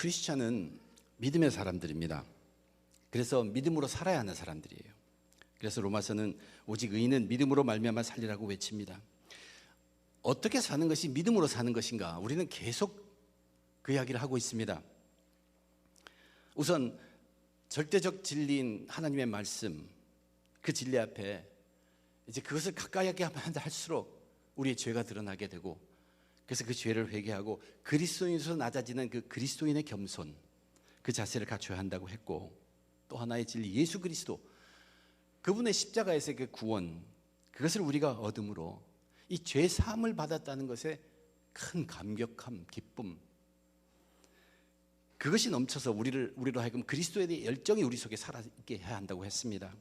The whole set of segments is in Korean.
크리스찬은 믿음의 사람들입니다. 그래서 믿음으로 살아야 하는 사람들이에요. 그래서 로마서는 오직 의인은 믿음으로 말미암아 살리라고 외칩니다. 어떻게 사는 것이 믿음으로 사는 것인가? 우리는 계속 그 이야기를 하고 있습니다. 우선 절대적 진리인 하나님의 말씀, 그 진리 앞에 이제 그것을 가까이 하게 하면 할수록 우리의 죄가 드러나게 되고, 그래서 그 죄를 회개하고 그리스도인으로서 낮아지는 그 그리스도인의 겸손, 그 자세를 갖춰야 한다고 했고, 또 하나의 진리 예수 그리스도, 그분의 십자가에서의 그 구원, 그것을 우리가 얻음으로 이 죄 사함을 받았다는 것에 큰 감격함, 기쁨, 그것이 넘쳐서 우리로 하여금 그리스도에 대해 열정이 우리 속에 살아있게 해야 한다고 했습니다.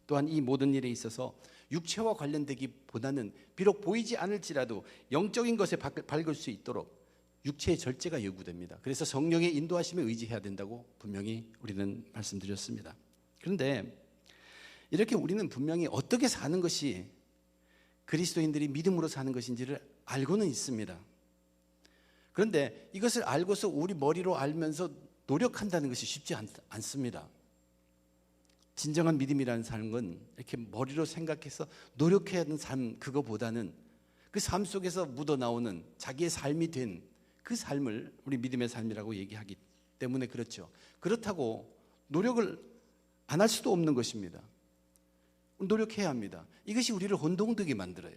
또한 이 모든 일에 있어서 육체와 관련되기보다는 비록 보이지 않을지라도 영적인 것에 밝을 수 있도록 육체의 절제가 요구됩니다. 그래서 성령의 인도하심에 의지해야 된다고 분명히 우리는 말씀드렸습니다. 그런데 이렇게 우리는 분명히 어떻게 사는 것이 그리스도인들이 믿음으로 사는 것인지를 알고는 있습니다. 그런데 이것을 알고서 우리 머리로 알면서 노력한다는 것이 쉽지 않습니다. 진정한 믿음이라는 삶은 이렇게 머리로 생각해서 노력해야 하는 삶, 그거보다는 그 삶 속에서 묻어나오는 자기의 삶이 된 그 삶을 우리 믿음의 삶이라고 얘기하기 때문에 그렇죠. 그렇다고 노력을 안 할 수도 없는 것입니다. 노력해야 합니다. 이것이 우리를 혼동되게 만들어요.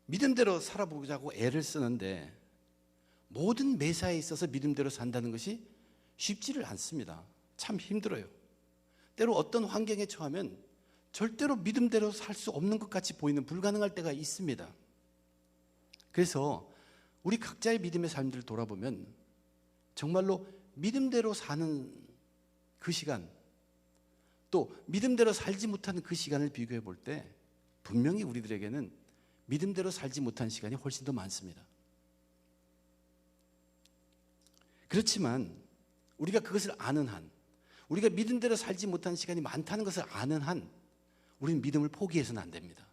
믿음대로 살아보자고 애를 쓰는데 모든 매사에 있어서 믿음대로 산다는 것이 쉽지를 않습니다. 참 힘들어요. 때로 어떤 환경에 처하면 절대로 믿음대로 살 수 없는 것 같이 보이는 불가능할 때가 있습니다. 그래서 우리 각자의 믿음의 삶들을 돌아보면 정말로 믿음대로 사는 그 시간, 또 믿음대로 살지 못하는 그 시간을 비교해 볼 때 분명히 우리들에게는 믿음대로 살지 못한 시간이 훨씬 더 많습니다. 그렇지만 우리가 그것을 아는 한, 우리가 믿음대로 살지 못한 시간이 많다는 것을 아는 한, 우리는 믿음을 포기해서는 안 됩니다.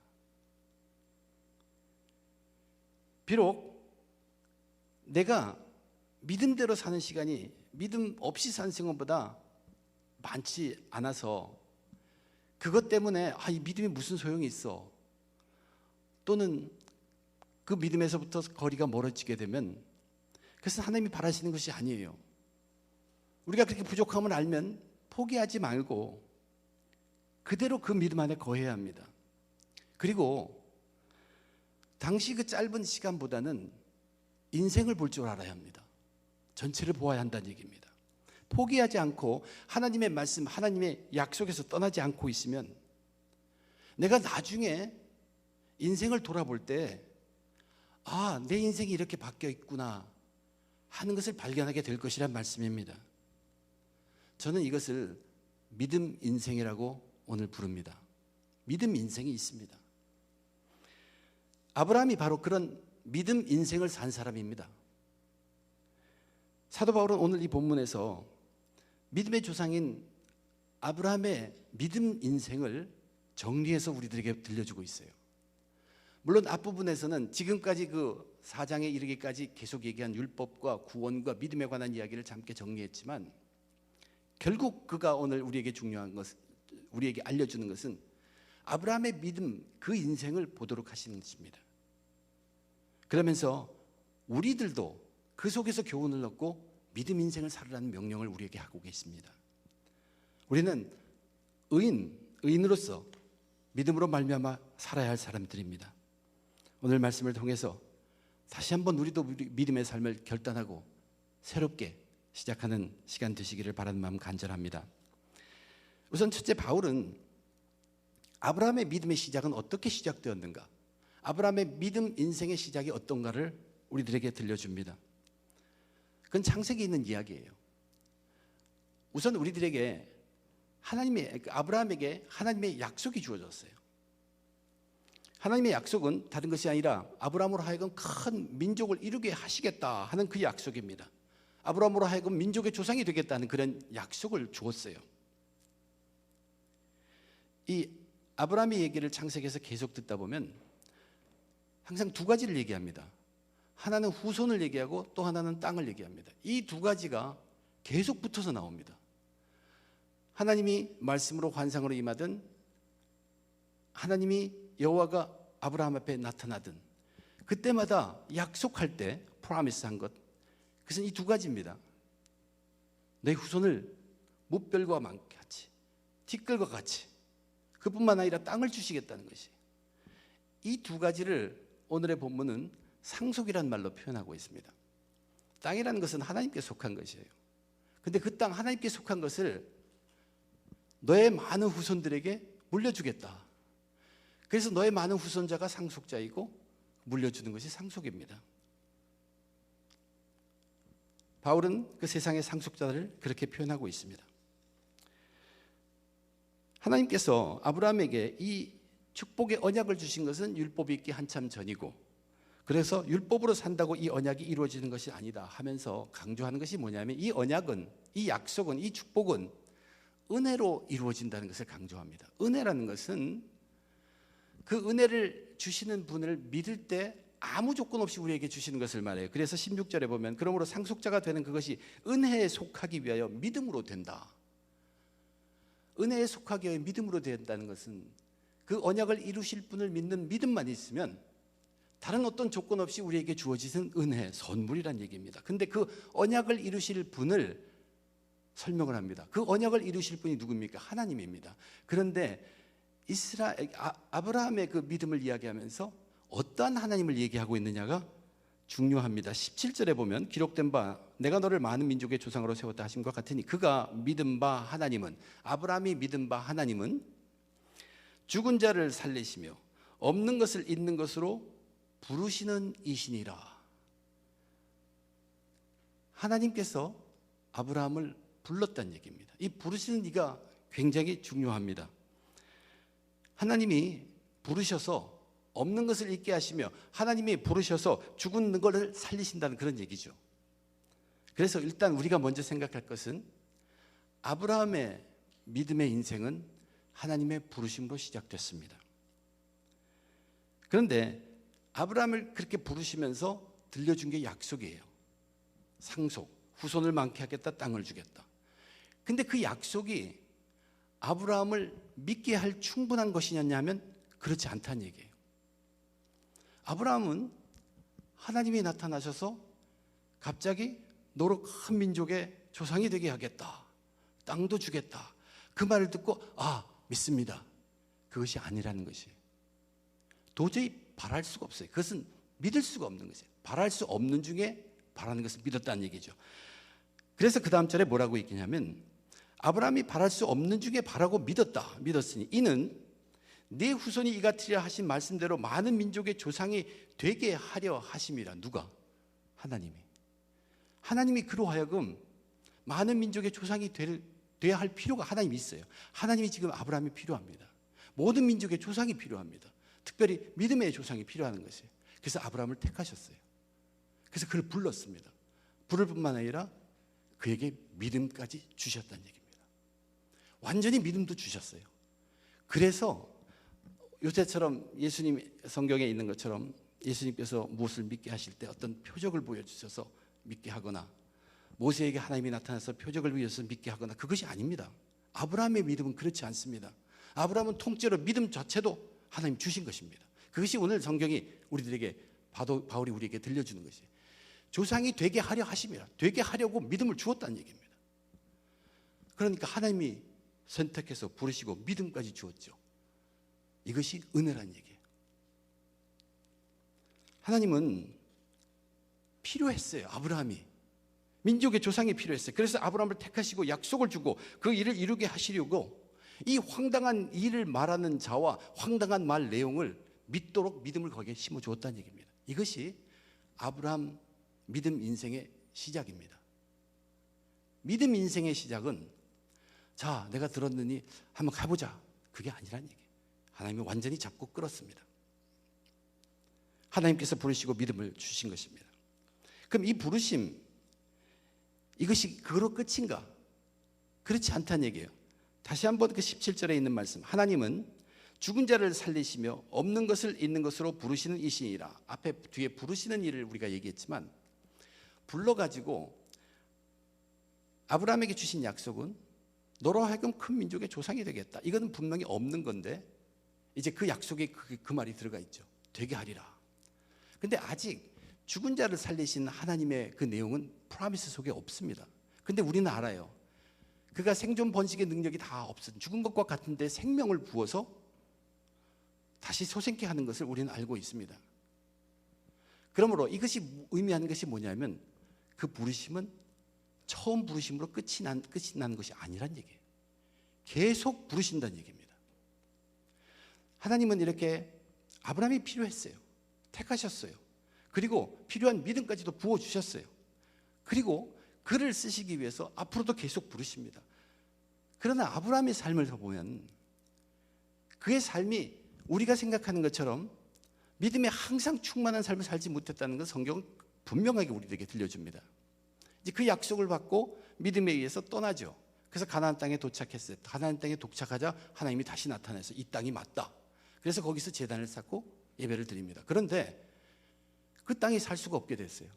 비록 내가 믿음대로 사는 시간이 믿음 없이 사는 시간보다 많지 않아서 그것 때문에 이 믿음이 무슨 소용이 있어, 또는 그 믿음에서부터 거리가 멀어지게 되면 그것은 하나님이 바라시는 것이 아니에요. 우리가 그렇게 부족함을 알면 포기하지 말고 그대로 그 믿음 안에 거해야 합니다. 그리고 당시 그 짧은 시간보다는 인생을 볼 줄 알아야 합니다. 전체를 보아야 한다는 얘기입니다. 포기하지 않고 하나님의 말씀, 하나님의 약속에서 떠나지 않고 있으면 내가 나중에 인생을 돌아볼 때 내 인생이 이렇게 바뀌어 있구나 하는 것을 발견하게 될 것이란 말씀입니다. 저는 이것을 믿음 인생이라고 오늘 부릅니다. 믿음 인생이 있습니다. 아브라함이 바로 그런 믿음 인생을 산 사람입니다. 사도 바울은 오늘 이 본문에서 믿음의 조상인 아브라함의 믿음 인생을 정리해서 우리들에게 들려주고 있어요. 물론 앞부분에서는 지금까지 그 4장에 이르기까지 계속 얘기한 율법과 구원과 믿음에 관한 이야기를 잠깐 정리했지만, 결국 그가 오늘 우리에게 중요한 것, 우리에게 알려주는 것은 아브라함의 믿음, 그 인생을 보도록 하시는 것입니다. 그러면서 우리들도 그 속에서 교훈을 얻고 믿음 인생을 살으라는 명령을 우리에게 하고 계십니다. 우리는 의인으로서 믿음으로 말미암아 살아야 할 사람들입니다. 오늘 말씀을 통해서 다시 한번 우리도 믿음의 삶을 결단하고 새롭게 시작하는 시간 되시기를 바라는 마음 간절합니다. 우선 첫째, 바울은 아브라함의 믿음의 시작은 어떻게 시작되었는가, 아브라함의 믿음 인생의 시작이 어떤가를 우리들에게 들려줍니다. 그건 창세기에 있는 이야기예요. 우선 우리들에게 아브라함에게 하나님의 약속이 주어졌어요. 하나님의 약속은 다른 것이 아니라 아브라함으로 하여금 큰 민족을 이루게 하시겠다 하는 그 약속입니다. 아브라함으로 하여금 민족의 조상이 되겠다는 그런 약속을 주었어요. 이 아브라함의 얘기를 창세기에서 계속 듣다 보면 항상 두 가지를 얘기합니다. 하나는 후손을 얘기하고 또 하나는 땅을 얘기합니다. 이 두 가지가 계속 붙어서 나옵니다. 하나님이 말씀으로 환상으로 임하든 하나님이 여호와가 아브라함 앞에 나타나든 그때마다 약속할 때 프로미스 한 것, 그것은 이 두 가지입니다. 내 후손을 무별과 같이 티끌과 같이, 그뿐만 아니라 땅을 주시겠다는 것이, 이 두 가지를 오늘의 본문은 상속이라는 말로 표현하고 있습니다. 땅이라는 것은 하나님께 속한 것이에요. 근데 그 땅 하나님께 속한 것을 너의 많은 후손들에게 물려주겠다. 그래서 너의 많은 후손자가 상속자이고 물려주는 것이 상속입니다. 바울은 그 세상의 상속자들을 그렇게 표현하고 있습니다. 하나님께서 아브라함에게 이 축복의 언약을 주신 것은 율법이 있기 한참 전이고, 그래서 율법으로 산다고 이 언약이 이루어지는 것이 아니다 하면서 강조하는 것이 뭐냐면, 이 언약은, 이 약속은, 이 축복은 은혜로 이루어진다는 것을 강조합니다. 은혜라는 것은 그 은혜를 주시는 분을 믿을 때 아무 조건 없이 우리에게 주시는 것을 말해요. 그래서 16절에 보면 그러므로 상속자가 되는 그것이 은혜에 속하기 위하여 믿음으로 된다. 은혜에 속하기 위하여 믿음으로 된다는 것은 그 언약을 이루실 분을 믿는 믿음만 있으면 다른 어떤 조건 없이 우리에게 주어지는 은혜, 선물이란 얘기입니다. 근데 그 언약을 이루실 분을 설명을 합니다. 그 언약을 이루실 분이 누굽니까? 하나님입니다. 그런데 아브라함의 그 믿음을 이야기하면서 어떠한 하나님을 얘기하고 있느냐가 중요합니다. 17절에 보면 기록된 바 내가 너를 많은 민족의 조상으로 세웠다 하심과 같으니 그가 믿은 바 하나님은, 아브라함이 믿은 바 하나님은 죽은 자를 살리시며 없는 것을 있는 것으로 부르시는 이시니라. 하나님께서 아브라함을 불렀다는 얘기입니다. 이 부르시는 이가 굉장히 중요합니다. 하나님이 부르셔서 없는 것을 있게 하시며 하나님이 부르셔서 죽은 것을 살리신다는 그런 얘기죠. 그래서 일단 우리가 먼저 생각할 것은 아브라함의 믿음의 인생은 하나님의 부르심으로 시작됐습니다. 그런데 아브라함을 그렇게 부르시면서 들려준 게 약속이에요. 상속, 후손을 많게 하겠다, 땅을 주겠다. 근데 그 약속이 아브라함을 믿게 할 충분한 것이냐 하면 그렇지 않다는 얘기예요. 아브라함은 하나님이 나타나셔서 갑자기 너로 큰 민족의 조상이 되게 하겠다, 땅도 주겠다, 그 말을 듣고 믿습니다. 그것이 아니라는 것이에요. 도저히 바랄 수가 없어요. 그것은 믿을 수가 없는 것이에요. 바랄 수 없는 중에 바라는 것을 믿었다는 얘기죠. 그래서 그 다음 절에 뭐라고 있겠냐면, 아브라함이 바랄 수 없는 중에 바라고 믿었으니 이는 네 후손이 이같으리라 하신 말씀대로 많은 민족의 조상이 되게 하려 하심이라. 누가? 하나님이 그로 하여금 많은 민족의 조상이 돼야 할 필요가 하나님이 있어요. 하나님이 지금 아브라함이 필요합니다. 모든 민족의 조상이 필요합니다. 특별히 믿음의 조상이 필요한 것이에요. 그래서 아브라함을 택하셨어요. 그래서 그를 불렀습니다. 부를 뿐만 아니라 그에게 믿음까지 주셨다는 얘기입니다. 완전히 믿음도 주셨어요. 그래서 요새처럼 예수님 성경에 있는 것처럼 예수님께서 무엇을 믿게 하실 때 어떤 표적을 보여주셔서 믿게 하거나, 모세에게 하나님이 나타나서 표적을 보여서 믿게 하거나, 그것이 아닙니다. 아브라함의 믿음은 그렇지 않습니다. 아브라함은 통째로 믿음 자체도 하나님 주신 것입니다. 그것이 오늘 성경이 우리들에게, 바울이 우리에게 들려주는 것이에요. 조상이 되게 하려 하심이라. 되게 하려고 믿음을 주었다는 얘기입니다. 그러니까 하나님이 선택해서 부르시고 믿음까지 주었죠. 이것이 은혜란 얘기예요. 하나님은 필요했어요. 아브라함이, 민족의 조상이 필요했어요. 그래서 아브라함을 택하시고 약속을 주고 그 일을 이루게 하시려고 이 황당한 일을 말하는 자와 황당한 말 내용을 믿도록 믿음을 거기에 심어주었다는 얘기입니다. 이것이 아브라함 믿음 인생의 시작입니다. 믿음 인생의 시작은 자, 내가 들었느니 한번 가보자, 그게 아니란 얘기예요. 하나님이 완전히 잡고 끌었습니다. 하나님께서 부르시고 믿음을 주신 것입니다. 그럼 이 부르심, 이것이 그로 끝인가? 그렇지 않다는 얘기예요. 다시 한번 그 17절에 있는 말씀, 하나님은 죽은 자를 살리시며 없는 것을 있는 것으로 부르시는 이시니라. 앞에 뒤에 부르시는 일을 우리가 얘기했지만 불러가지고 아브라함에게 주신 약속은 너로 하여금 큰 민족의 조상이 되겠다. 이거는 분명히 없는 건데 이제 그 약속에 그 말이 들어가 있죠. 되게 하리라. 근데 아직 죽은 자를 살리신 하나님의 그 내용은 프로미스 속에 없습니다. 근데 우리는 알아요. 그가 생존 번식의 능력이 다 없은 죽은 것과 같은데 생명을 부어서 다시 소생케 하는 것을 우리는 알고 있습니다. 그러므로 이것이 의미하는 것이 뭐냐면 그 부르심은 처음 부르심으로 끝이 나는 것이 아니란 얘기예요. 계속 부르신다는 얘기입니다. 하나님은 이렇게 아브라함이 필요했어요. 택하셨어요. 그리고 필요한 믿음까지도 부어주셨어요. 그리고 그를 쓰시기 위해서 앞으로도 계속 부르십니다. 그러나 아브라함의 삶을 보면 그의 삶이 우리가 생각하는 것처럼 믿음에 항상 충만한 삶을 살지 못했다는 건 성경은 분명하게 우리에게 들려줍니다. 이제 그 약속을 받고 믿음에 의해서 떠나죠. 그래서 가나안 땅에 도착했어요. 가나안 땅에 도착하자 하나님이 다시 나타나서 이 땅이 맞다. 그래서 거기서 제단을 쌓고 예배를 드립니다. 그런데 그 땅에 살 수가 없게 됐어요.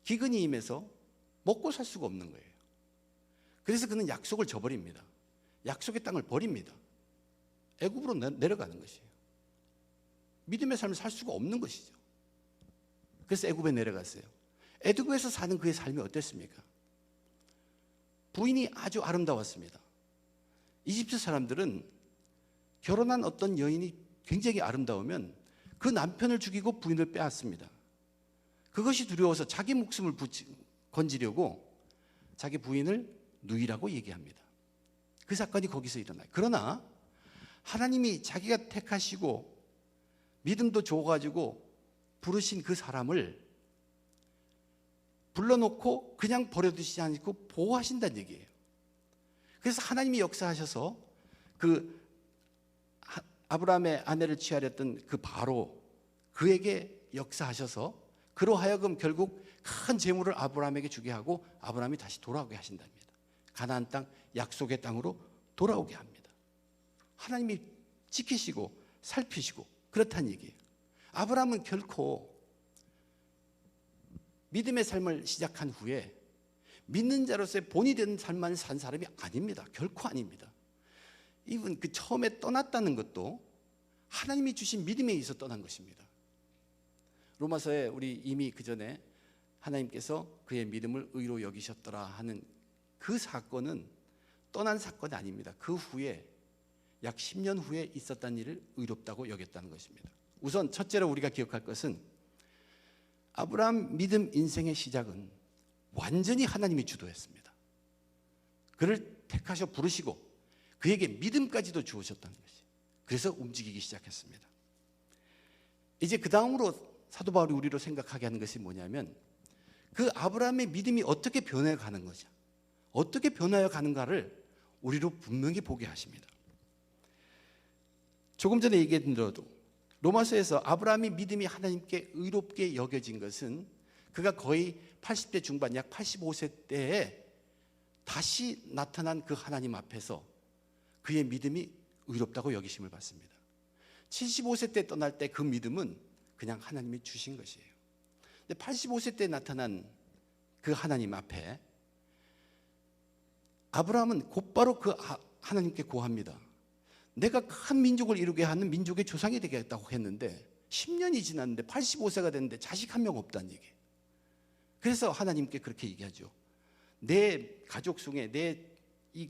기근이 임해서 먹고 살 수가 없는 거예요. 그래서 그는 약속을 저버립니다. 약속의 땅을 버립니다. 애굽으로 내려가는 것이에요. 믿음의 삶을 살 수가 없는 것이죠. 그래서 애굽에 내려갔어요. 애굽에서 사는 그의 삶이 어땠습니까? 부인이 아주 아름다웠습니다. 이집트 사람들은 결혼한 어떤 여인이 굉장히 아름다우면 그 남편을 죽이고 부인을 빼앗습니다. 그것이 두려워서 자기 목숨을 건지려고 자기 부인을 누이라고 얘기합니다. 그 사건이 거기서 일어나요. 그러나 하나님이 자기가 택하시고 믿음도 줘가지고 부르신 그 사람을 불러놓고 그냥 버려두시지 않고 보호하신다는 얘기예요. 그래서 하나님이 역사하셔서 그 아브라함의 아내를 취하렸던 그 바로 그에게 역사하셔서 그로 하여금 결국 큰 재물을 아브라함에게 주게 하고 아브라함이 다시 돌아오게 하신답니다. 가나안 땅 약속의 땅으로 돌아오게 합니다. 하나님이 지키시고 살피시고 그렇다는 얘기예요. 아브라함은 결코 믿음의 삶을 시작한 후에 믿는 자로서의 본이 된 삶만 산 사람이 아닙니다. 결코 아닙니다. 이분 그 처음에 떠났다는 것도 하나님이 주신 믿음에 의해서 떠난 것입니다. 로마서에 우리 이미 그 전에 하나님께서 그의 믿음을 의로 여기셨더라 하는 그 사건은 떠난 사건이 아닙니다. 그 후에 약 10년 후에 있었던 일을 의롭다고 여겼다는 것입니다. 우선 첫째로 우리가 기억할 것은 아브라함 믿음 인생의 시작은 완전히 하나님이 주도했습니다. 그를 택하셔 부르시고 그에게 믿음까지도 주으셨다는 것이. 그래서 움직이기 시작했습니다. 이제 그 다음으로 사도 바울이 우리로 생각하게 하는 것이 뭐냐면 그 아브라함의 믿음이 어떻게 변해가는 거죠. 어떻게 변하여 가는가를 우리로 분명히 보게 하십니다. 조금 전에 얘기했던 대로 로마서에서 아브라함의 믿음이 하나님께 의롭게 여겨진 것은 그가 거의 80대 중반 약 85세 때에 다시 나타난 그 하나님 앞에서 그의 믿음이 의롭다고 여기심을 받습니다. 75세 때 떠날 때 그 믿음은 그냥 하나님이 주신 것이에요. 근데 85세 때 나타난 그 하나님 앞에 아브라함은 곧바로 그 하나님께 고합니다. 내가 큰 민족을 이루게 하는 민족의 조상이 되겠다고 했는데 10년이 지났는데 85세가 됐는데 자식 한 명 없다는 얘기예요. 그래서 하나님께 그렇게 얘기하죠. 내 가족 중에 내 이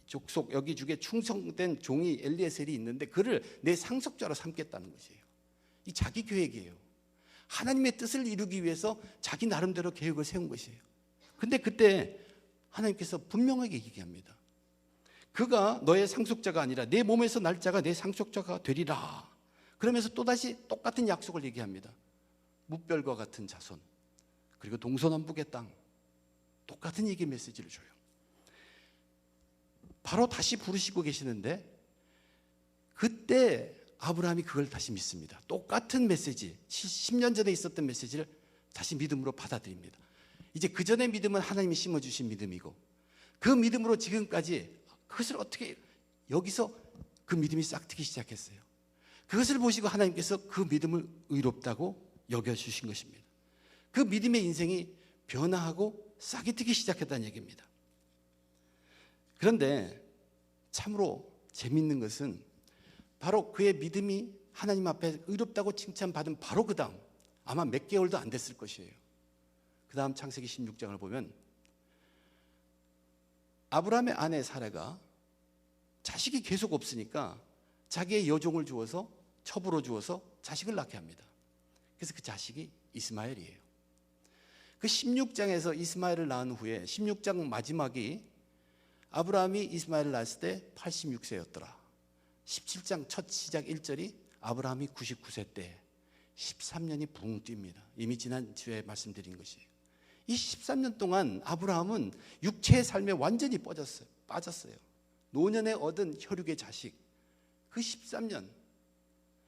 족속 여기 중에 충성된 종이 엘리에셀이 있는데 그를 내 상속자로 삼겠다는 것이에요. 이 자기 계획이에요. 하나님의 뜻을 이루기 위해서 자기 나름대로 계획을 세운 것이에요. 근데 그때 하나님께서 분명하게 얘기합니다. 그가 너의 상속자가 아니라 내 몸에서 날 자가 내 상속자가 되리라. 그러면서 또다시 똑같은 약속을 얘기합니다. 무별과 같은 자손 그리고 동서남북의 땅 똑같은 얘기 메시지를 줘요. 바로 다시 부르시고 계시는데 그때 아브라함이 그걸 다시 믿습니다. 똑같은 메시지 10년 전에 있었던 메시지를 다시 믿음으로 받아들입니다. 이제 그 전의 믿음은 하나님이 심어주신 믿음이고 그 믿음으로 지금까지 그것을 어떻게 여기서 그 믿음이 싹트기 시작했어요. 그것을 보시고 하나님께서 그 믿음을 의롭다고 여겨주신 것입니다. 그 믿음의 인생이 변화하고 싹이 트기 시작했다는 얘기입니다. 그런데 참으로 재밌는 것은 바로 그의 믿음이 하나님 앞에 의롭다고 칭찬받은 바로 그 다음, 아마 몇 개월도 안 됐을 것이에요. 그 다음 창세기 16장을 보면 아브라함의 아내 사라가 자식이 계속 없으니까 자기의 여종을 주어서 첩으로 주어서 자식을 낳게 합니다. 그래서 그 자식이 이스마엘이에요. 그 16장에서 이스마엘을 낳은 후에 16장 마지막이 아브라함이 이스마엘을 낳았을 때 86세였더라. 17장 첫 시작 1절이 아브라함이 99세 때 13년이 붕 뜁니다. 이미 지난주에 말씀드린 것이에요. 이 13년 동안 아브라함은 육체의 삶에 완전히 빠졌어요. 노년에 얻은 혈육의 자식, 그 13년,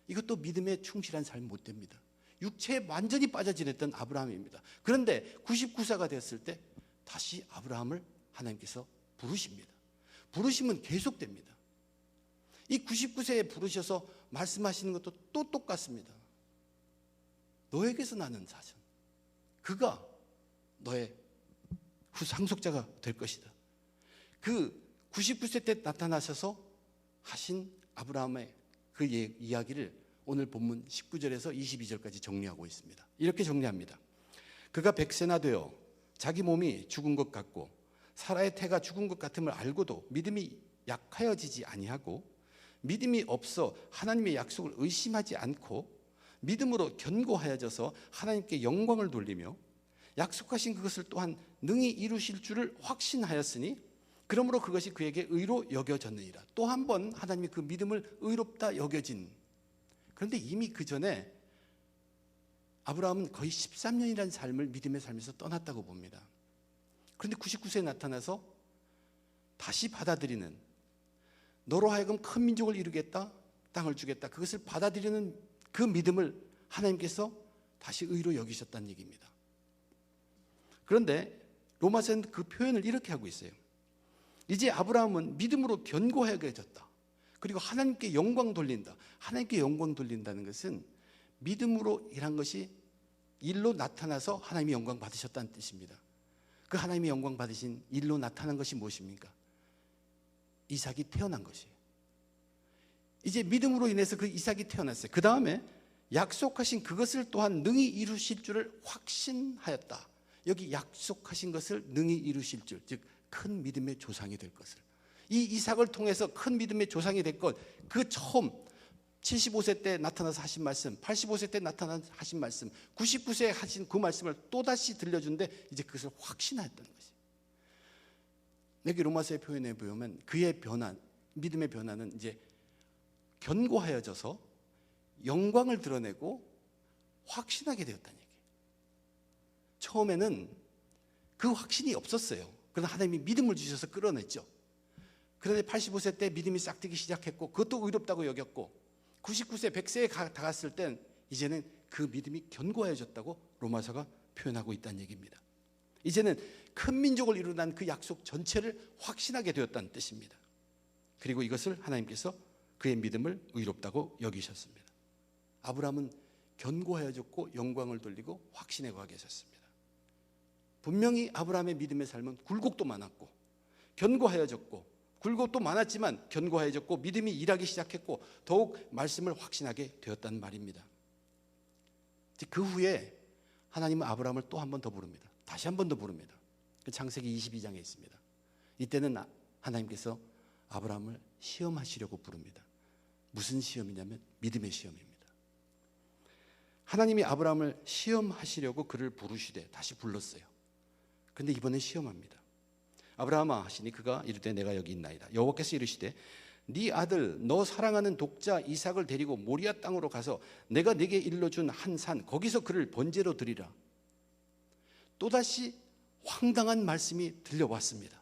이것도 믿음에 충실한 삶 못 됩니다. 육체에 완전히 빠져 지냈던 아브라함입니다. 그런데 99세가 됐을 때 다시 아브라함을 하나님께서 부르십니다. 부르시면 계속됩니다. 이 99세에 부르셔서 말씀하시는 것도 또 똑같습니다. 너에게서 나는 자손, 그가 너의 상속자가 될 것이다. 그 99세 때 나타나셔서 하신 아브라함의 그 이야기를 오늘 본문 19절에서 22절까지 정리하고 있습니다. 이렇게 정리합니다. 그가 100세나 되어 자기 몸이 죽은 것 같고 사라의 태가 죽은 것 같음을 알고도 믿음이 약하여지지 아니하고 믿음이 없어 하나님의 약속을 의심하지 않고 믿음으로 견고하여져서 하나님께 영광을 돌리며 약속하신 그것을 또한 능히 이루실 줄을 확신하였으니 그러므로 그것이 그에게 의로 여겨졌느니라. 또 한 번 하나님이 그 믿음을 의롭다 여겨진. 그런데 이미 그 전에 아브라함은 거의 13년이라는 삶을 믿음의 삶에서 떠났다고 봅니다. 그런데 99세에 나타나서 다시 받아들이는, 너로 하여금 큰 민족을 이루겠다, 땅을 주겠다, 그것을 받아들이는 그 믿음을 하나님께서 다시 의로 여기셨다는 얘기입니다. 그런데 로마서는 그 표현을 이렇게 하고 있어요. 이제 아브라함은 믿음으로 견고하여졌다. 그리고 하나님께 영광 돌린다. 하나님께 영광 돌린다는 것은 믿음으로 일한 것이 일로 나타나서 하나님이 영광 받으셨다는 뜻입니다. 그 하나님이 영광 받으신 일로 나타난 것이 무엇입니까? 이삭이 태어난 것이에요. 이제 믿음으로 인해서 그 이삭이 태어났어요. 그 다음에 약속하신 그것을 또한 능히 이루실 줄을 확신하였다. 여기 약속하신 것을 능히 이루실 줄, 즉 큰 믿음의 조상이 될 것을, 이 이삭을 통해서 큰 믿음의 조상이 될 것, 그 처음 75세 때 나타나서 하신 말씀, 85세 때 나타나서 하신 말씀, 99세에 하신 그 말씀을 또다시 들려주는데 이제 그것을 확신하였다는 것이. 여기 로마서의 표현에 보면 그의 변화, 믿음의 변화는 이제 견고하여져서 영광을 드러내고 확신하게 되었다는 얘기예요. 처음에는 그 확신이 없었어요. 그러나 하나님이 믿음을 주셔서 끌어냈죠. 그런데 85세 때 믿음이 싹트기 시작했고 그것도 의롭다고 여겼고 99세, 100세에 다 갔을 땐 이제는 그 믿음이 견고해졌다고 로마서가 표현하고 있다는 얘기입니다. 이제는 큰 민족을 이루는 그 약속 전체를 확신하게 되었다는 뜻입니다. 그리고 이것을 하나님께서 그의 믿음을 의롭다고 여기셨습니다. 아브라함은 견고해졌고 영광을 돌리고 확신에 가 계셨습니다. 분명히 아브라함의 믿음의 삶은 굴곡도 많았고 견고해졌고 굴곡도 많았지만 견고해졌고 믿음이 일하기 시작했고 더욱 말씀을 확신하게 되었다는 말입니다. 그 후에 하나님은 아브라함을 또 한 번 더 부릅니다. 다시 한 번 더 부릅니다. 창세기 22장에 있습니다. 이때는 하나님께서 아브라함을 시험하시려고 부릅니다. 무슨 시험이냐면 믿음의 시험입니다. 하나님이 아브라함을 시험하시려고 그를 부르시되 다시 불렀어요. 그런데 이번에 시험합니다. 아브라함아 하시니 그가 이르되 내가 여기 있나이다. 여호와께서 이르시되 네 아들 너 사랑하는 독자 이삭을 데리고 모리아 땅으로 가서 내가 네게 일러준 한 산 거기서 그를 번제로 드리라. 또다시 황당한 말씀이 들려왔습니다.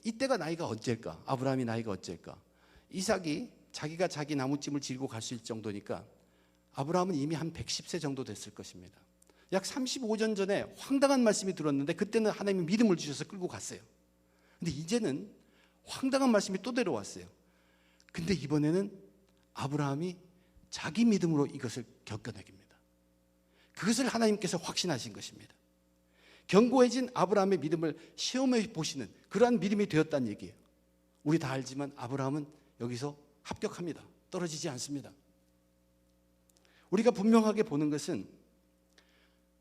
이때가 나이가 어쩔까? 아브라함이 나이가 어쩔까? 이삭이 자기가 자기 나무찜을 지고 갈 수 있을 정도니까 아브라함은 이미 한 110세 정도 됐을 것입니다. 약 35년 전에 황당한 말씀이 들었는데 그때는 하나님이 믿음을 주셔서 끌고 갔어요. 근데 이제는 황당한 말씀이 또 내려왔어요. 근데 이번에는 아브라함이 자기 믿음으로 이것을 겪어내깁니다. 그것을 하나님께서 확신하신 것입니다. 견고해진 아브라함의 믿음을 시험해 보시는 그러한 믿음이 되었다는 얘기예요. 우리 다 알지만 아브라함은 여기서 합격합니다. 떨어지지 않습니다. 우리가 분명하게 보는 것은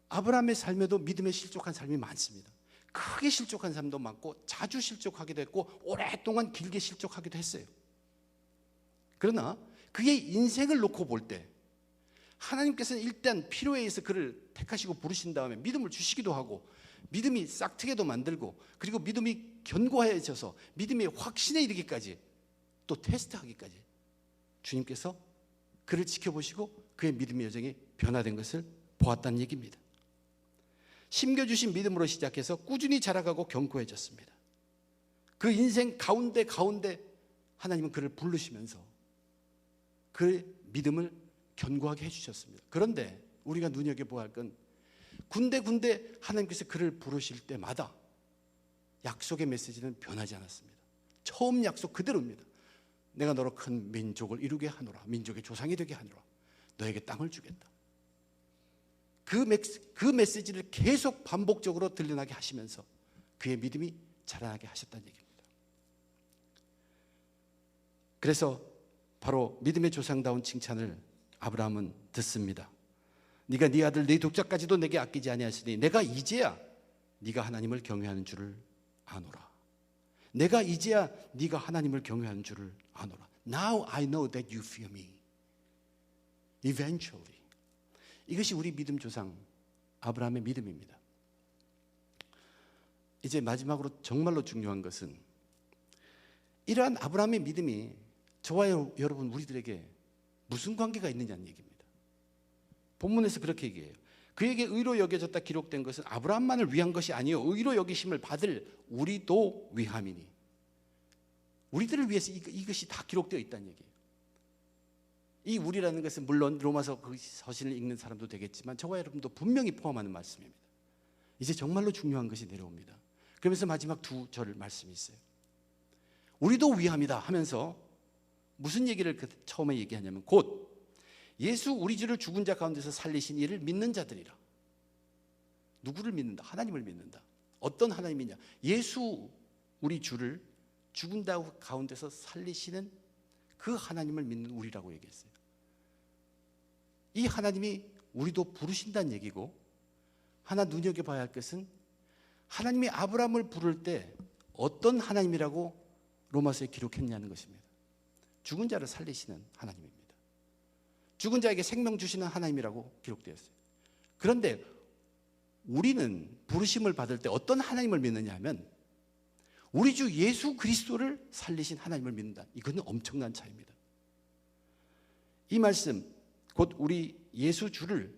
아브라함의 삶에도 믿음에 실족한 삶이 많습니다. 크게 실족한 사람도 많고 자주 실족하기도 했고 오랫동안 길게 실족하기도 했어요. 그러나 그의 인생을 놓고 볼 때 하나님께서는 일단 필요에 의해서 그를 택하시고 부르신 다음에 믿음을 주시기도 하고 믿음이 싹트게도 만들고 그리고 믿음이 견고해져서 믿음의 확신에 이르기까지 또 테스트하기까지 주님께서 그를 지켜보시고 그의 믿음의 여정이 변화된 것을 보았다는 얘기입니다. 심겨주신 믿음으로 시작해서 꾸준히 자라가고 견고해졌습니다. 그 인생 가운데 하나님은 그를 부르시면서 그의 믿음을 견고하게 해주셨습니다. 그런데 우리가 눈여겨보아야 할 건 군데 하나님께서 그를 부르실 때마다 약속의 메시지는 변하지 않았습니다. 처음 약속 그대로입니다. 내가 너로 큰 민족을 이루게 하노라. 민족의 조상이 되게 하노라. 너에게 땅을 주겠다. 그 메시지를 계속 반복적으로 들려나게 하시면서 그의 믿음이 자라나게 하셨다는 얘기입니다. 그래서 바로 믿음의 조상다운 칭찬을 아브라함은 듣습니다. 네가 네 아들 네 독자까지도 내게 아끼지 아니하시니 내가 이제야 네가 하나님을 경외하는 줄을 아노라. 내가 이제야 네가 하나님을 경외하는 줄을 아노라. Now I know that you fear me. Eventually. 이것이 우리 믿음 조상 아브라함의 믿음입니다. 이제 마지막으로 정말로 중요한 것은 이러한 아브라함의 믿음이 저와 여러분 우리들에게 무슨 관계가 있느냐는 얘기입니다. 본문에서 그렇게 얘기해요. 그에게 의로 여겨졌다 기록된 것은 아브라함만을 위한 것이 아니요 의로 여기심을 받을 우리도 위함이니. 우리들을 위해서 이것이 다 기록되어 있다는 얘기예요. 이 우리라는 것은 물론 로마서 그 서신을 읽는 사람도 되겠지만 저와 여러분도 분명히 포함하는 말씀입니다. 이제 정말로 중요한 것이 내려옵니다. 그러면서 마지막 두 절 말씀이 있어요. 우리도 위함이다 하면서 무슨 얘기를 처음에 얘기하냐면 곧 예수 우리 주를 죽은 자 가운데서 살리신 이를 믿는 자들이라. 누구를 믿는다? 하나님을 믿는다. 어떤 하나님이냐? 예수 우리 주를 죽은 자 가운데서 살리시는 그 하나님을 믿는 우리라고 얘기했어요. 이 하나님이 우리도 부르신다는 얘기고 하나 눈여겨봐야 할 것은 하나님이 아브라함을 부를 때 어떤 하나님이라고 로마서에 기록했냐는 것입니다. 죽은 자를 살리시는 하나님입니다. 죽은 자에게 생명 주시는 하나님이라고 기록되었어요. 그런데 우리는 부르심을 받을 때 어떤 하나님을 믿느냐 하면 우리 주 예수 그리스도를 살리신 하나님을 믿는다. 이거는 엄청난 차이입니다. 이 말씀 곧 우리 예수 주를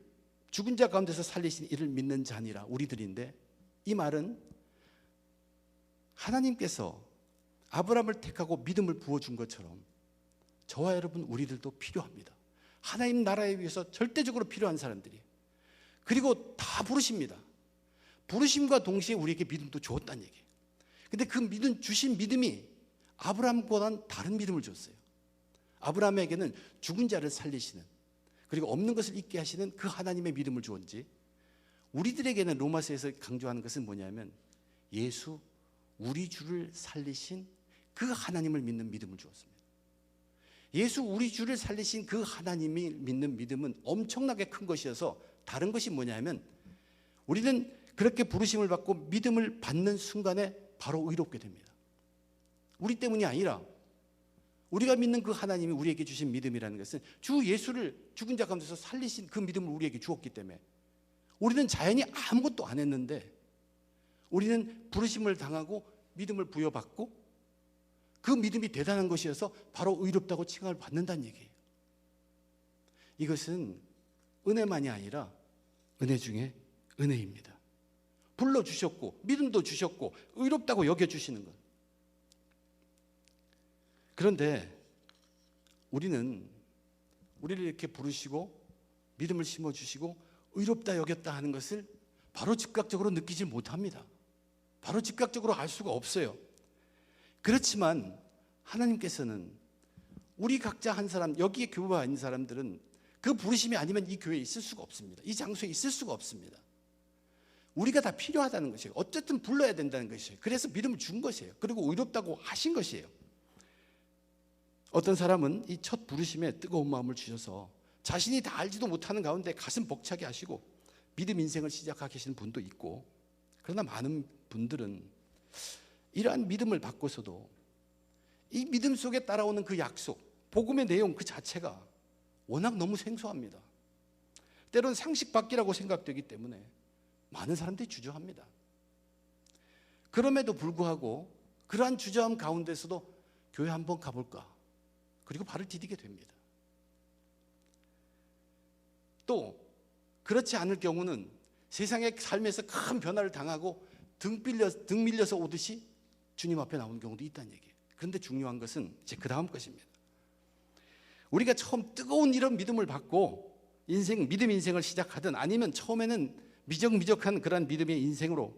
죽은 자 가운데서 살리신 이를 믿는 자니라 우리들인데 이 말은 하나님께서 아브라함을 택하고 믿음을 부어준 것처럼 저와 여러분 우리들도 필요합니다. 하나님 나라에 위해서 절대적으로 필요한 사람들이 그리고 다 부르십니다. 부르심과 동시에 우리에게 믿음도 주었다는 얘기예요. 근데 그 주신 믿음이 아브라함보다는 다른 믿음을 줬어요. 아브라함에게는 죽은 자를 살리시는 그리고 없는 것을 있게 하시는 그 하나님의 믿음을 주었지 우리들에게는 로마서에서 강조하는 것은 뭐냐면 예수 우리 주를 살리신 그 하나님을 믿는 믿음을 주었습니다. 예수 우리 주를 살리신 그 하나님이 믿는 믿음은 엄청나게 큰 것이어서 다른 것이 뭐냐면 우리는 그렇게 부르심을 받고 믿음을 받는 순간에 바로 의롭게 됩니다. 우리 때문이 아니라 우리가 믿는 그 하나님이 우리에게 주신 믿음이라는 것은 주 예수를 죽은 자 가운데서 살리신 그 믿음을 우리에게 주었기 때문에 우리는 자연히 아무것도 안 했는데 우리는 부르심을 당하고 믿음을 부여받고 그 믿음이 대단한 것이어서 바로 의롭다고 칭함을 받는다는 얘기예요. 이것은 은혜만이 아니라 은혜 중에 은혜입니다. 불러주셨고 믿음도 주셨고 의롭다고 여겨주시는 것. 그런데 우리는 우리를 이렇게 부르시고 믿음을 심어주시고 의롭다 여겼다 하는 것을 바로 즉각적으로 느끼지 못합니다. 바로 즉각적으로 알 수가 없어요. 그렇지만 하나님께서는 우리 각자 한 사람, 여기에 교회와 있는 사람들은 그 부르심이 아니면 이 교회에 있을 수가 없습니다. 이 장소에 있을 수가 없습니다. 우리가 다 필요하다는 것이에요. 어쨌든 불러야 된다는 것이에요. 그래서 믿음을 준 것이에요. 그리고 의롭다고 하신 것이에요. 어떤 사람은 이 첫 부르심에 뜨거운 마음을 주셔서 자신이 다 알지도 못하는 가운데 가슴 벅차게 하시고 믿음 인생을 시작하게 하시는 분도 있고, 그러나 많은 분들은 이러한 믿음을 받고서도 이 믿음 속에 따라오는 그 약속, 복음의 내용 그 자체가 워낙 너무 생소합니다. 때로는 상식 밖이라고 생각되기 때문에 많은 사람들이 주저합니다. 그럼에도 불구하고 그러한 주저함 가운데서도 교회 한번 가볼까? 그리고 발을 디디게 됩니다. 또 그렇지 않을 경우는 세상의 삶에서 큰 변화를 당하고 등 밀려서 오듯이 주님 앞에 나오는 경우도 있다는 얘기예요. 그런데 중요한 것은 이제 그 다음 것입니다. 우리가 처음 뜨거운 이런 믿음을 받고 믿음 인생을 시작하든 아니면 처음에는 미적미적한 그런 믿음의 인생으로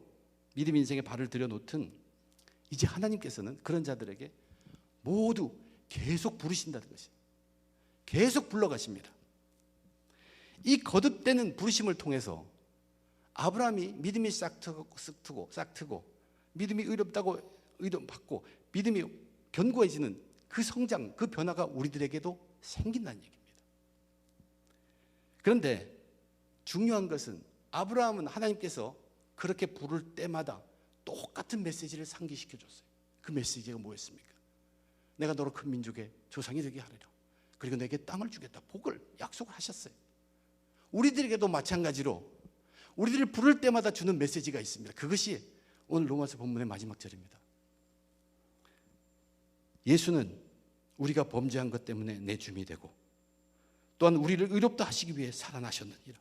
믿음 인생에 발을 들여놓든 이제 하나님께서는 그런 자들에게 모두 계속 부르신다는 것이에요. 계속 불러가십니다. 이 거듭되는 부르심을 통해서 아브라함이 믿음이 싹 트고 믿음이 의롭다고 받고 믿음이 견고해지는 그 성장, 그 변화가 우리들에게도 생긴다는 얘기입니다. 그런데 중요한 것은 아브라함은 하나님께서 그렇게 부를 때마다 똑같은 메시지를 상기시켜줬어요. 그 메시지가 뭐였습니까? 내가 너로 큰 민족의 조상이 되게 하리라. 그리고 내게 땅을 주겠다. 복을 약속을 하셨어요. 우리들에게도 마찬가지로 우리들을 부를 때마다 주는 메시지가 있습니다. 그것이 오늘 로마서 본문의 마지막 절입니다. 예수는 우리가 범죄한 것 때문에 내 주님이 되고 또한 우리를 의롭다 하시기 위해 살아나셨느니라.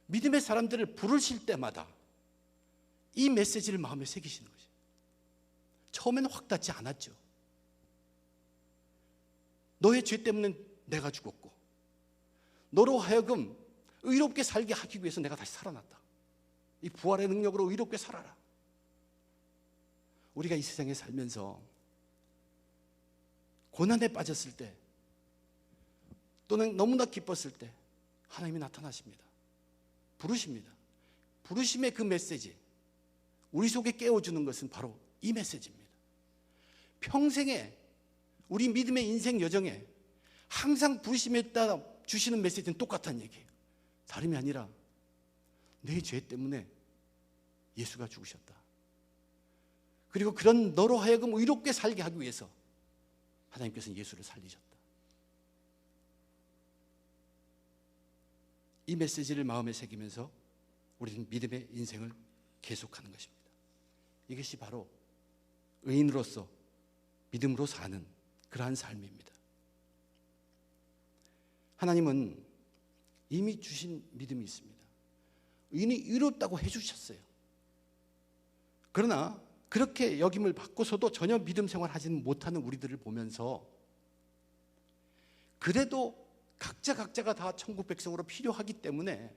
믿음의 사람들을 부르실 때마다 이 메시지를 마음에 새기시는 것이에요. 처음에는 확 닿지 않았죠. 너의 죄 때문에 내가 죽었고 너로 하여금 의롭게 살게 하기 위해서 내가 다시 살아났다. 이 부활의 능력으로 의롭게 살아라. 우리가 이 세상에 살면서 고난에 빠졌을 때 또는 너무나 기뻤을 때 하나님이 나타나십니다. 부르십니다. 부르심의 그 메시지, 우리 속에 깨워주는 것은 바로 이 메시지입니다. 평생에 우리 믿음의 인생 여정에 항상 부르심에 따라 주시는 메시지는 똑같다는 얘기예요. 다름이 아니라 내 죄 때문에 예수가 죽으셨다. 그리고 그런 너로 하여금 의롭게 살게 하기 위해서 하나님께서는 예수를 살리셨다. 이 메시지를 마음에 새기면서 우리는 믿음의 인생을 계속하는 것입니다. 이것이 바로 의인으로서 믿음으로 사는 그러한 삶입니다. 하나님은 이미 주신 믿음이 있습니다. 의인이 의롭다고 해주셨어요. 그러나 그렇게 여김을 받고서도 전혀 믿음 생활하지는 못하는 우리들을 보면서 그래도 각자가 다 천국 백성으로 필요하기 때문에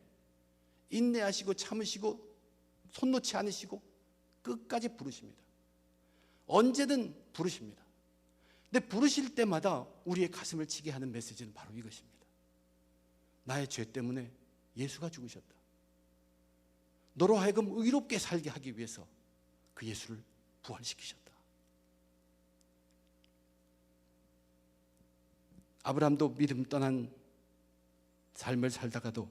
인내하시고 참으시고 손 놓지 않으시고 끝까지 부르십니다. 언제든 부르십니다. 근데 부르실 때마다 우리의 가슴을 치게 하는 메시지는 바로 이것입니다. 나의 죄 때문에 예수가 죽으셨다. 너로 하여금 의롭게 살게 하기 위해서 그 예수를 부활시키셨다. 아브라함도 믿음 떠난 삶을 살다가도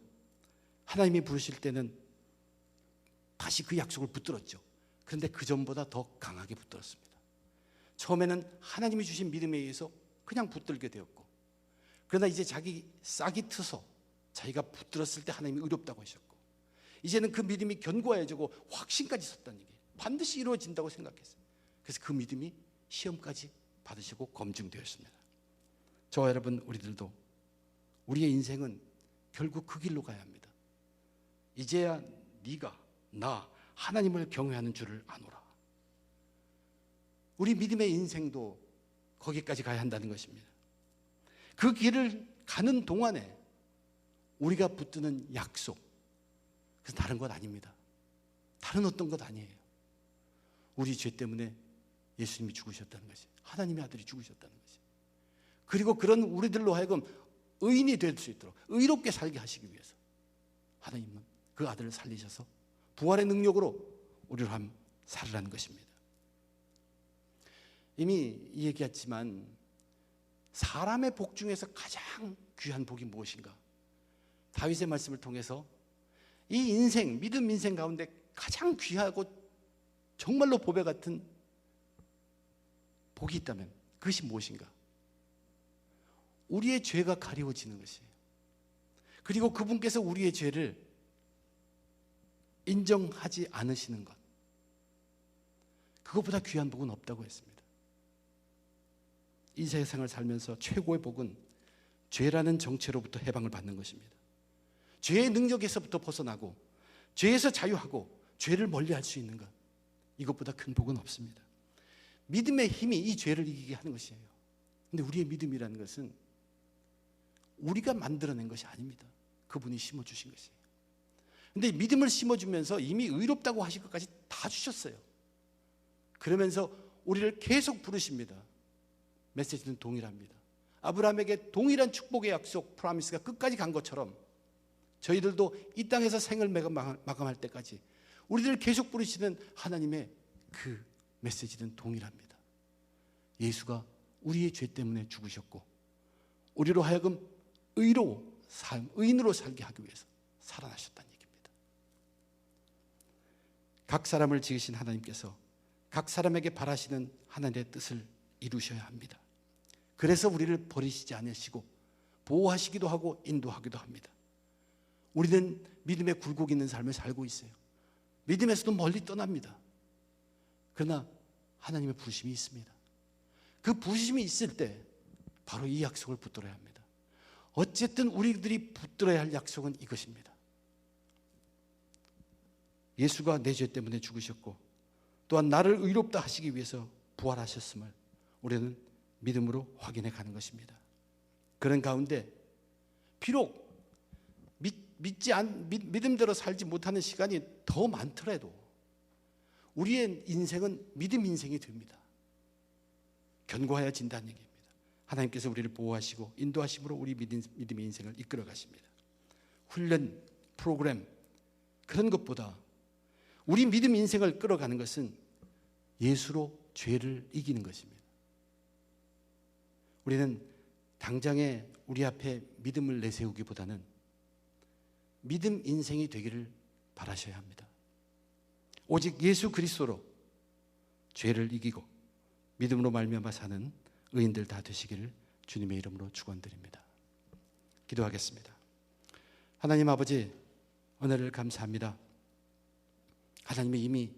하나님이 부르실 때는 다시 그 약속을 붙들었죠. 그런데 그 전보다 더 강하게 붙들었습니다. 처음에는 하나님이 주신 믿음에 의해서 그냥 붙들게 되었고, 그러나 이제 자기 싹이 트서 자기가 붙들었을 때 하나님이 의롭다고 하셨고, 이제는 그 믿음이 견고해지고 확신까지 섰다는 얘기예요. 반드시 이루어진다고 생각했어요. 그래서 그 믿음이 시험까지 받으시고 검증되었습니다. 저와 여러분, 우리들도 우리의 인생은 결국 그 길로 가야 합니다. 이제야 네가 나 하나님을 경외하는 줄을 아노라. 우리 믿음의 인생도 거기까지 가야 한다는 것입니다. 그 길을 가는 동안에 우리가 붙드는 약속, 그래서 다른 것 아닙니다. 다른 어떤 것 아니에요. 우리 죄 때문에 예수님이 죽으셨다는 것이, 하나님의 아들이 죽으셨다는 것이. 그리고 그런 우리들로 하여금 의인이 될 수 있도록 의롭게 살게 하시기 위해서 하나님은 그 아들을 살리셔서 부활의 능력으로 우리를 함 살으라는 것입니다. 이미 얘기했지만 사람의 복 중에서 가장 귀한 복이 무엇인가? 다윗의 말씀을 통해서 이 인생, 믿음 인생 가운데 가장 귀하고 정말로 보배 같은 복이 있다면 그것이 무엇인가? 우리의 죄가 가리워지는 것이에요. 그리고 그분께서 우리의 죄를 인정하지 않으시는 것, 그것보다 귀한 복은 없다고 했습니다. 이 세상을 살면서 최고의 복은 죄라는 정체로부터 해방을 받는 것입니다. 죄의 능력에서부터 벗어나고 죄에서 자유하고 죄를 멀리할 수 있는 것, 이것보다 큰 복은 없습니다. 믿음의 힘이 이 죄를 이기게 하는 것이에요. 근데 우리의 믿음이라는 것은 우리가 만들어낸 것이 아닙니다. 그분이 심어주신 것이에요. 근데 믿음을 심어주면서 이미 의롭다고 하실 것까지 다 주셨어요. 그러면서 우리를 계속 부르십니다. 메시지는 동일합니다. 아브라함에게 동일한 축복의 약속, 프라미스가 끝까지 간 것처럼 저희들도 이 땅에서 생을 마감할 때까지 우리들을 계속 부르시는 하나님의 그 메시지는 동일합니다. 예수가 우리의 죄 때문에 죽으셨고 우리로 하여금 의인으로 살게 하기 위해서 살아나셨다는 얘기입니다. 각 사람을 지으신 하나님께서 각 사람에게 바라시는 하나님의 뜻을 이루셔야 합니다. 그래서 우리를 버리시지 않으시고 보호하시기도 하고 인도하기도 합니다. 우리는 믿음의 굴곡 있는 삶을 살고 있어요. 믿음에서도 멀리 떠납니다. 그러나 하나님의 부르심이 있습니다. 그 부르심이 있을 때 바로 이 약속을 붙들어야 합니다. 어쨌든 우리들이 붙들어야 할 약속은 이것입니다. 예수가 내 죄 때문에 죽으셨고 또한 나를 의롭다 하시기 위해서 부활하셨음을 우리는 믿음으로 확인해 가는 것입니다. 그런 가운데 비록 믿음대로 살지 못하는 시간이 더 많더라도 우리의 인생은 믿음 인생이 됩니다. 견고해진다는 얘기입니다. 하나님께서 우리를 보호하시고 인도하심으로 우리 믿음의 인생을 이끌어 가십니다. 훈련, 프로그램 그런 것보다 우리 믿음 인생을 끌어가는 것은 예수로 죄를 이기는 것입니다. 우리는 당장에 우리 앞에 믿음을 내세우기보다는 믿음 인생이 되기를 바라셔야 합니다. 오직 예수 그리스도로 죄를 이기고 믿음으로 말미암아 사는 의인들 다 되시기를 주님의 이름으로 축원드립니다. 기도하겠습니다. 하나님 아버지, 은혜를 감사합니다. 하나님이 이미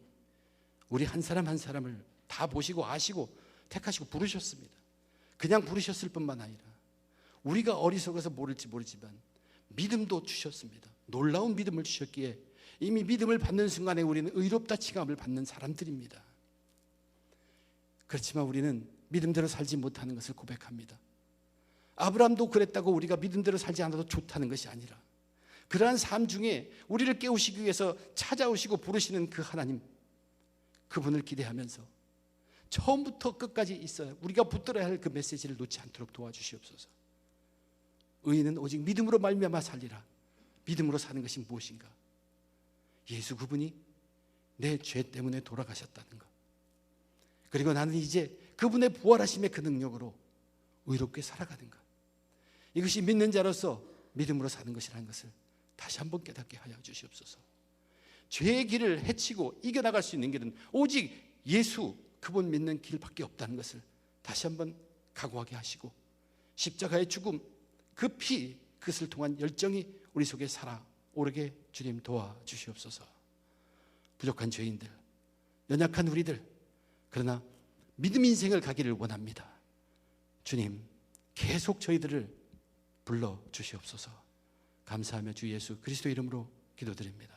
우리 한 사람 한 사람을 다 보시고 아시고 택하시고 부르셨습니다. 그냥 부르셨을 뿐만 아니라 우리가 어리석어서 모를지 모르지만 믿음도 주셨습니다. 놀라운 믿음을 주셨기에 이미 믿음을 받는 순간에 우리는 의롭다 칭함을 받는 사람들입니다. 그렇지만 우리는 믿음대로 살지 못하는 것을 고백합니다. 아브라함도 그랬다고 우리가 믿음대로 살지 않아도 좋다는 것이 아니라 그러한 삶 중에 우리를 깨우시기 위해서 찾아오시고 부르시는 그 하나님, 그분을 기대하면서 처음부터 끝까지 있어요. 우리가 붙들어야 할 그 메시지를 놓지 않도록 도와주시옵소서. 의인은 오직 믿음으로 말미암아 살리라. 믿음으로 사는 것이 무엇인가? 예수 그분이 내 죄 때문에 돌아가셨다는 것, 그리고 나는 이제 그분의 부활하심의 그 능력으로 의롭게 살아가는 것, 이것이 믿는 자로서 믿음으로 사는 것이라는 것을 다시 한번 깨닫게 하여 주시옵소서. 죄의 길을 헤치고 이겨나갈 수 있는 길은 오직 예수 그분 믿는 길밖에 없다는 것을 다시 한번 각오하게 하시고 십자가의 죽음, 그 피, 그것을 통한 열정이 우리 속에 살아오르게 주님 도와주시옵소서. 부족한 죄인들, 연약한 우리들, 그러나 믿음 인생을 가기를 원합니다. 주님 계속 저희들을 불러주시옵소서. 감사하며 주 예수 그리스도 이름으로 기도드립니다.